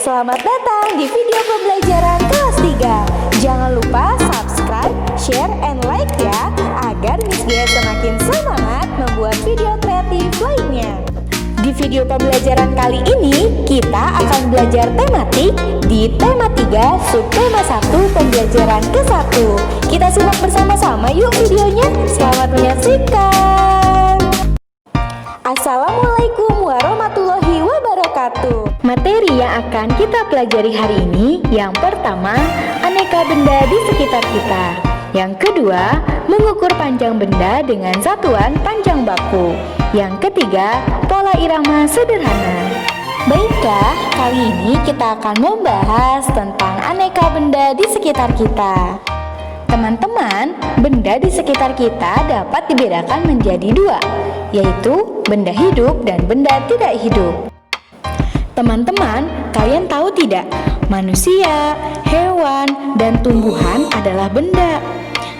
Selamat datang di video pembelajaran kelas 3. Jangan lupa subscribe, share, and like ya, agar Miss Gia semakin semangat membuat video kreatif lainnya. Di video pembelajaran kali ini, kita akan belajar tematik di tema 3, subtema 1, pembelajaran ke-1. Kita simak bersama-sama yuk videonya. Selamat menyaksikan. Assalamualaikum warahmatullahi wabarakatuh. Materi yang akan kita pelajari hari ini, yang pertama, aneka benda di sekitar kita. Yang kedua, mengukur panjang benda dengan satuan panjang baku. Yang ketiga, pola irama sederhana. Baiklah, kali ini kita akan membahas tentang aneka benda di sekitar kita. Teman-teman, benda di sekitar kita dapat dibedakan menjadi dua, yaitu benda hidup dan benda tidak hidup. Teman-teman, kalian tahu tidak? Manusia, hewan, dan tumbuhan adalah benda.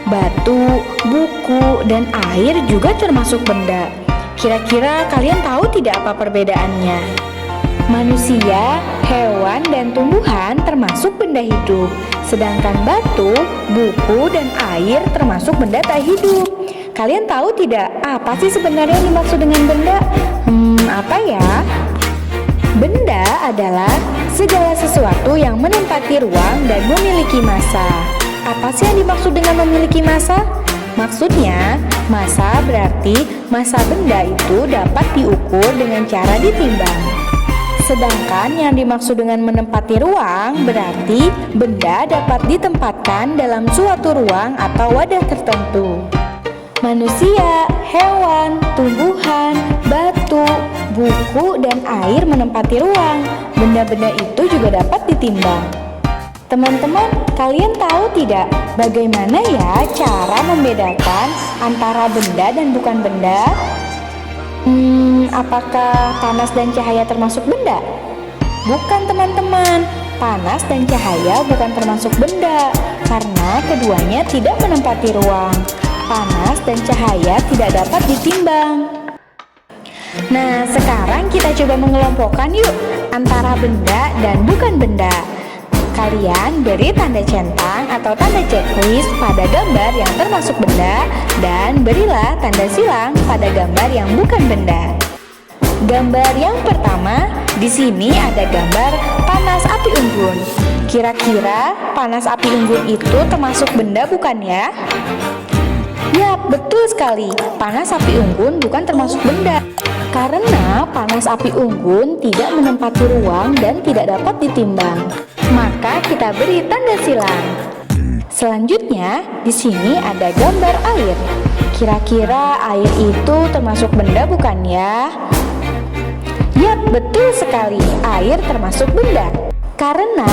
Batu, buku, dan air juga termasuk benda. Kira-kira kalian tahu tidak apa perbedaannya? Manusia, hewan, dan tumbuhan termasuk benda hidup. Sedangkan batu, buku, dan air termasuk benda tak hidup. Kalian tahu tidak apa sih sebenarnya yang dimaksud dengan benda? Apa ya? Benda adalah segala sesuatu yang menempati ruang dan memiliki massa. Apa sih yang dimaksud dengan memiliki massa? Maksudnya, massa berarti massa benda itu dapat diukur dengan cara ditimbang. Sedangkan yang dimaksud dengan menempati ruang berarti benda dapat ditempatkan dalam suatu ruang atau wadah tertentu. Manusia, hewan, tumbuhan, batu, buku, dan air menempati ruang. Benda-benda itu juga dapat ditimbang. Teman-teman, kalian tahu tidak bagaimana ya cara membedakan antara benda dan bukan benda? Apakah panas dan cahaya termasuk benda? Bukan teman-teman, panas dan cahaya bukan termasuk benda karena keduanya tidak menempati ruang. Panas dan cahaya tidak dapat ditimbang. Nah, sekarang kita coba mengelompokkan yuk antara benda dan bukan benda. Kalian beri tanda centang atau tanda checklist pada gambar yang termasuk benda dan berilah tanda silang pada gambar yang bukan benda. Gambar yang pertama, di sini ada gambar panas api unggun. Kira-kira panas api unggun itu termasuk benda bukan ya? Ya, betul sekali. Panas api unggun bukan termasuk benda. Karena panas api unggun tidak menempati ruang dan tidak dapat ditimbang. Maka kita beri tanda silang. Selanjutnya, di sini ada gambar air. Kira-kira air itu termasuk benda bukan ya? Yap, betul sekali. Air termasuk benda. Karena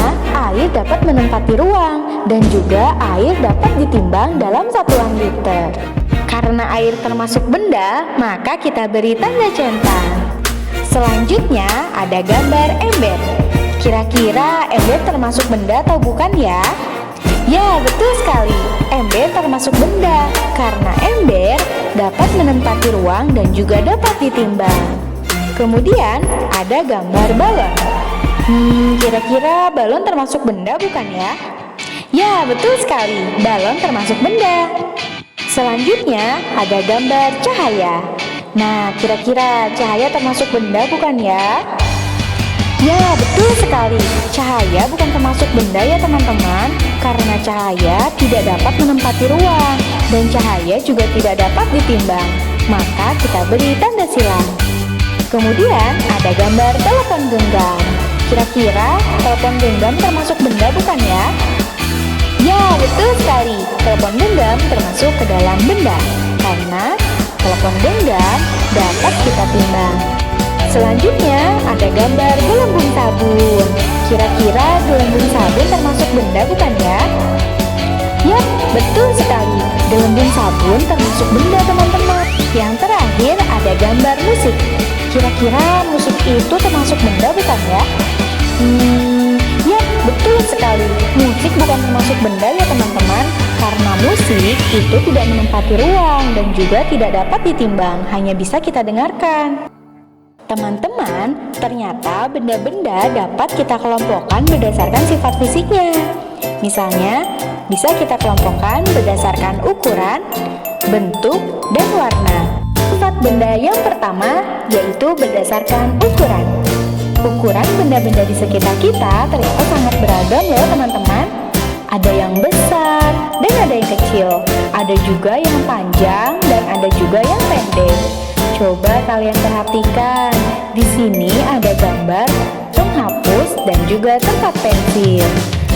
air dapat menempati ruang dan juga air dapat ditimbang dalam satuan liter. Karena air termasuk benda, maka kita beri tanda centang. Selanjutnya ada gambar ember. Kira-kira ember termasuk benda atau bukan ya? Ya, betul sekali. Ember termasuk benda karena ember dapat menempati ruang dan juga dapat ditimbang. Kemudian ada gambar balon. Kira-kira balon termasuk benda bukan ya? Ya, betul sekali. Balon termasuk benda. Selanjutnya ada gambar cahaya. Nah, kira-kira cahaya termasuk benda bukan ya? Ya, betul sekali. Cahaya bukan termasuk benda ya teman-teman, karena cahaya tidak dapat menempati ruang dan cahaya juga tidak dapat ditimbang. Maka kita beri tanda silang. Kemudian ada gambar telepon genggam. Kira-kira telepon genggam termasuk benda bukan ya? Ya, betul sekali. Telepon genggam termasuk ke dalam benda karena telepon genggam dapat kita timbang. Selanjutnya ada gambar gelembung sabun. Kira-kira gelembung sabun termasuk benda bukan ya? Yap, betul sekali. Gelembung sabun termasuk benda teman-teman. Yang terakhir ada gambar musik. Kira-kira musik itu termasuk benda bukan ya? Yap, betul sekali. Musik bukan termasuk benda ya teman-teman, karena musik itu tidak menempati ruang dan juga tidak dapat ditimbang, hanya bisa kita dengarkan. Teman-teman, ternyata benda-benda dapat kita kelompokkan berdasarkan sifat fisiknya. Misalnya, bisa kita kelompokkan berdasarkan ukuran, bentuk, dan warna. Sifat benda yang pertama yaitu berdasarkan ukuran. Ukuran benda-benda di sekitar kita ternyata sangat beragam loh teman-teman. Ada yang besar dan ada yang kecil. Ada juga yang panjang dan ada juga yang pendek. Coba kalian perhatikan. Di sini ada gambar penghapus dan juga tempat pensil.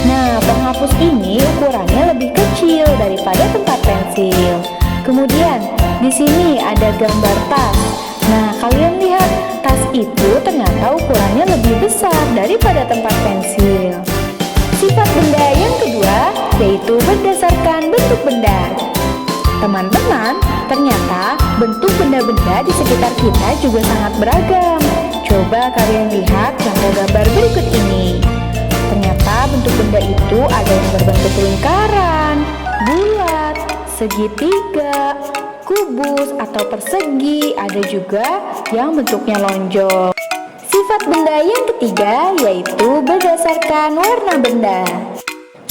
Nah, penghapus ini ukurannya lebih kecil daripada tempat pensil. Kemudian, di sini ada gambar tas. Nah, kalian lihat, tas itu ternyata ukurannya lebih besar daripada tempat pensil. Sifat benda yang kedua yaitu berdasarkan bentuk benda. Teman-teman, ternyata bentuk benda-benda di sekitar kita juga sangat beragam. Coba kalian lihat gambar-gambar berikut ini. Ternyata bentuk benda itu ada yang berbentuk lingkaran, bulat, segitiga, kubus atau persegi, ada juga yang bentuknya lonjong. Sifat benda yang ketiga yaitu berdasarkan warna benda.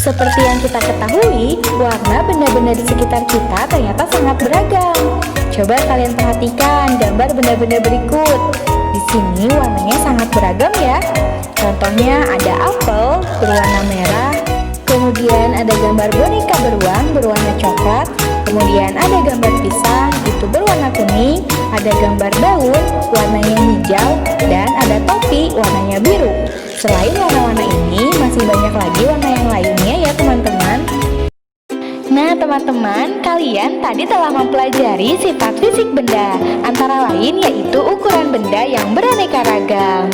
Seperti yang kita ketahui, warna benda-benda di sekitar kita ternyata sangat beragam. Coba kalian perhatikan gambar benda-benda berikut. Di sini warnanya sangat beragam ya. Contohnya ada apel berwarna merah, kemudian ada gambar boneka beruang berwarna coklat, kemudian ada gambar pisang itu berwarna kuning, ada gambar daun warnanya hijau, dan ada topi warnanya biru. Selain warna-warna ini, masih banyak lagi warna yang lainnya ya teman-teman. Nah teman-teman, kalian tadi telah mempelajari sifat fisik benda, antara lain yaitu ukuran benda yang beraneka ragam.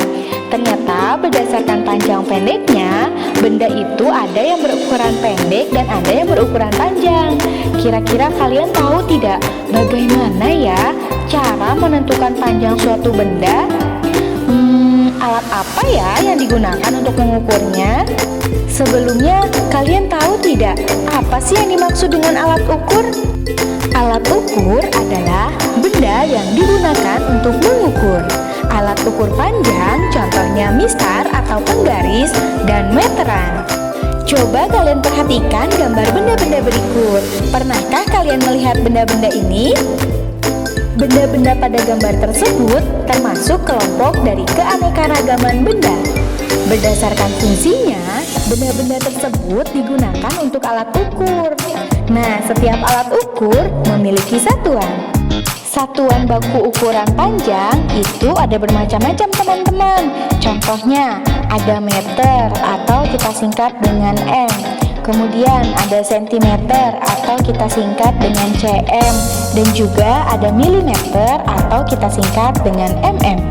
Ternyata berdasarkan panjang pendeknya, benda itu ada yang berukuran pendek dan ada yang berukuran panjang. Kira-kira kalian tahu tidak bagaimana ya cara menentukan panjang suatu benda? Alat apa ya yang digunakan untuk mengukurnya? Sebelumnya, kalian tahu tidak apa sih yang dimaksud dengan alat ukur? Alat ukur adalah benda yang digunakan untuk mengukur. Alat ukur panjang contohnya mistar atau penggaris dan meteran. Coba kalian perhatikan gambar benda-benda berikut. Pernahkah kalian melihat benda-benda ini? Benda-benda pada gambar tersebut termasuk kelompok dari keanekaragaman benda. Berdasarkan fungsinya, benda-benda tersebut digunakan untuk alat ukur. Nah, setiap alat ukur memiliki satuan. Satuan baku ukuran panjang itu ada bermacam-macam teman-teman. Contohnya ada meter atau kita singkat dengan M. Kemudian ada sentimeter atau kita singkat dengan cm. Dan juga ada milimeter atau kita singkat dengan mm.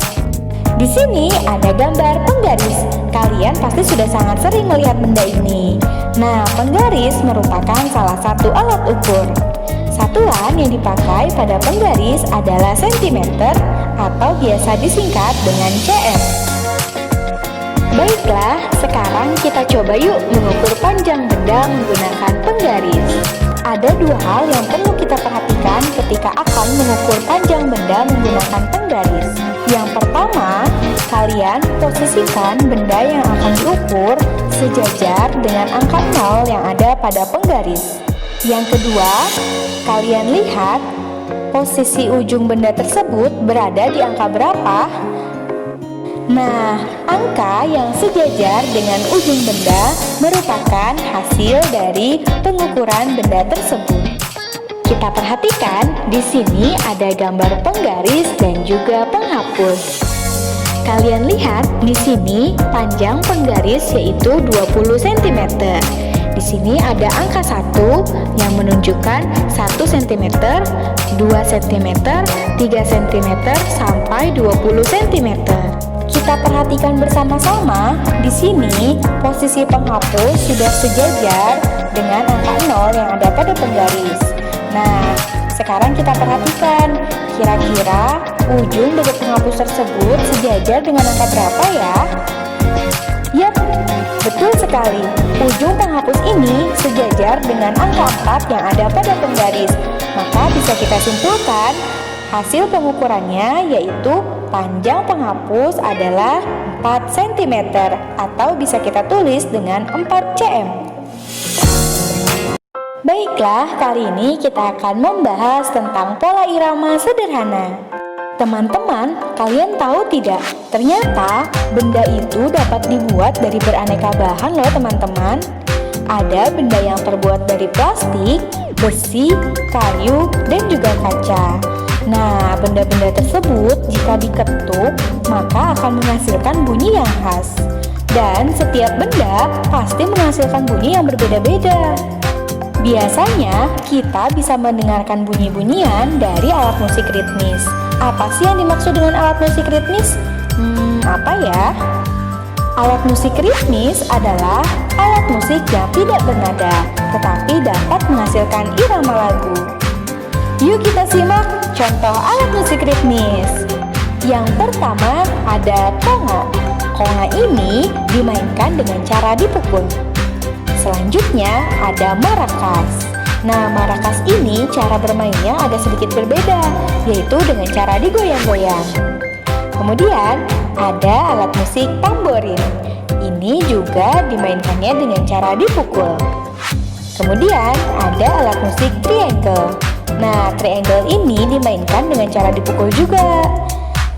Di sini ada gambar penggaris. Kalian pasti sudah sangat sering melihat benda ini. Nah, penggaris merupakan salah satu alat ukur. Satuan yang dipakai pada penggaris adalah sentimeter atau biasa disingkat dengan cm. Baiklah, sekarang kita coba yuk mengukur panjang benda menggunakan penggaris. Ada dua hal yang perlu kita perhatikan ketika akan mengukur panjang benda menggunakan penggaris. Yang pertama, kalian posisikan benda yang akan diukur sejajar dengan angka 0 yang ada pada penggaris. Yang kedua, kalian lihat posisi ujung benda tersebut berada di angka berapa? Nah, angka yang sejajar dengan ujung benda merupakan hasil dari pengukuran benda tersebut. Kita perhatikan, di sini ada gambar penggaris dan juga penghapus. Kalian lihat, di sini panjang penggaris yaitu 20 cm. Di sini ada angka 1 yang menunjukkan 1 cm, 2 cm, 3 cm, sampai 20 cm. Kita perhatikan bersama-sama, di sini posisi penghapus sudah sejajar dengan angka 0 yang ada pada penggaris. Nah, sekarang kita perhatikan, kira-kira ujung dari penghapus tersebut sejajar dengan angka berapa ya? Yap, betul sekali. Ujung penghapus ini sejajar dengan angka 4 yang ada pada penggaris. Maka bisa kita simpulkan, Hasil pengukurannya yaitu panjang penghapus adalah 4 cm atau bisa kita tulis dengan 4 cm. Baiklah, kali ini kita akan membahas tentang pola irama sederhana. Teman-teman, kalian tahu tidak? Ternyata benda itu dapat dibuat dari beraneka bahan loh teman-teman. Ada benda yang terbuat dari plastik, besi, kayu, dan juga kaca. Nah, benda-benda tersebut jika diketuk, maka akan menghasilkan bunyi yang khas. Dan setiap benda pasti menghasilkan bunyi yang berbeda-beda. Biasanya, kita bisa mendengarkan bunyi-bunyian dari alat musik ritmis. Apa sih yang dimaksud dengan alat musik ritmis? Apa ya? Alat musik ritmis adalah alat musik yang tidak bernada, tetapi dapat menghasilkan irama lagu. Yuk kita simak contoh alat musik ritmis. Yang pertama ada konga. Konga ini dimainkan dengan cara dipukul. Selanjutnya ada marakas. Nah, marakas ini cara bermainnya agak sedikit berbeda, yaitu dengan cara digoyang-goyang. Kemudian ada alat musik tamborin. Ini juga dimainkannya dengan cara dipukul. Kemudian ada alat musik triangle. Nah, triangle ini dimainkan dengan cara dipukul juga.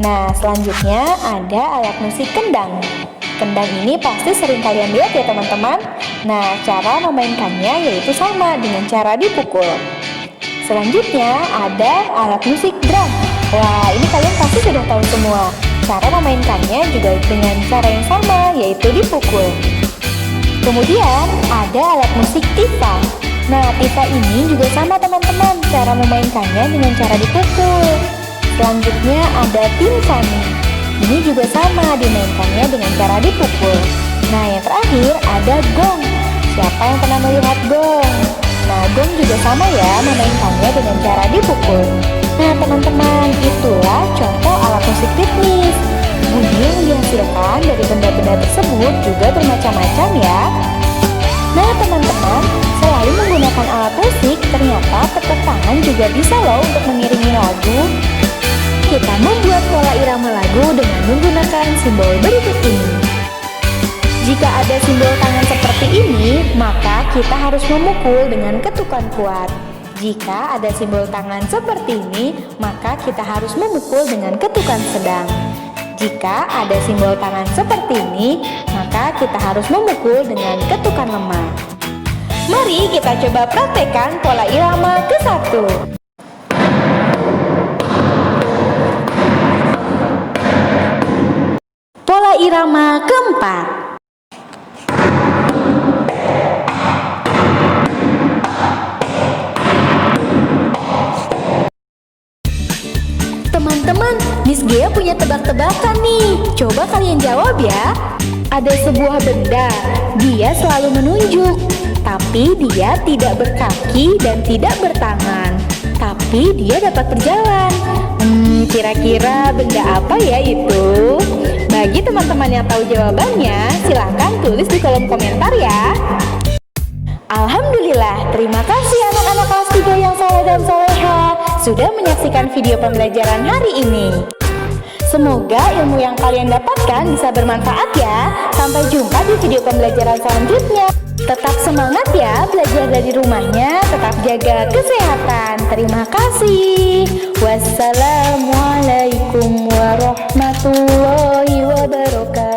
Nah, selanjutnya ada alat musik kendang. Kendang ini pasti sering kalian lihat ya teman-teman. Nah, cara memainkannya yaitu sama dengan cara dipukul. Selanjutnya ada alat musik drum. Wah, ini kalian pasti sudah tahu semua. Cara memainkannya juga dengan cara yang sama, yaitu dipukul. Kemudian ada alat musik tifa. Nah, tifa ini juga sama teman-teman. Cara memainkannya dengan cara dipukul. Selanjutnya ada timpani. Ini juga sama, dimainkannya dengan cara dipukul. Nah, yang terakhir ada gong. Siapa yang pernah melihat gong? Nah, gong juga sama ya, memainkannya dengan cara dipukul. Nah, teman-teman, itulah contoh alat musik ritmis. Bunyi yang dihasilkan dari benda-benda tersebut juga bermacam-macam ya. Nah, teman-teman, selain menggunakan alat musik, ternyata tepuk tangan juga bisa loh untuk mengiringi lagu. Kita membuat pola irama lagu dengan menggunakan simbol berikut ini. Jika ada simbol tangan seperti ini, maka kita harus memukul dengan ketukan kuat. Jika ada simbol tangan seperti ini, maka kita harus memukul dengan ketukan sedang. Jika ada simbol tangan seperti ini, maka kita harus memukul dengan ketukan lemah. Mari kita coba praktekkan pola irama ke-1. Pola irama ke-4. Teman-teman, Miss Gea punya tebak-tebakan nih. Coba kalian jawab ya. Ada sebuah benda, dia selalu menunjuk, tapi dia tidak berkaki dan tidak bertangan, tapi dia dapat berjalan. Kira-kira benda apa ya itu? Bagi teman-teman yang tahu jawabannya, silahkan tulis di kolom komentar ya. Alhamdulillah, terima kasih anak-anak kelas 3 yang soleh dan soleha sudah menyaksikan video pembelajaran hari ini. Semoga ilmu yang kalian dapatkan bisa bermanfaat ya. Sampai jumpa di video pembelajaran selanjutnya. Tetap semangat ya belajar dari rumahnya, tetap jaga kesehatan. Terima kasih. Wassalamualaikum warahmatullahi wabarakatuh.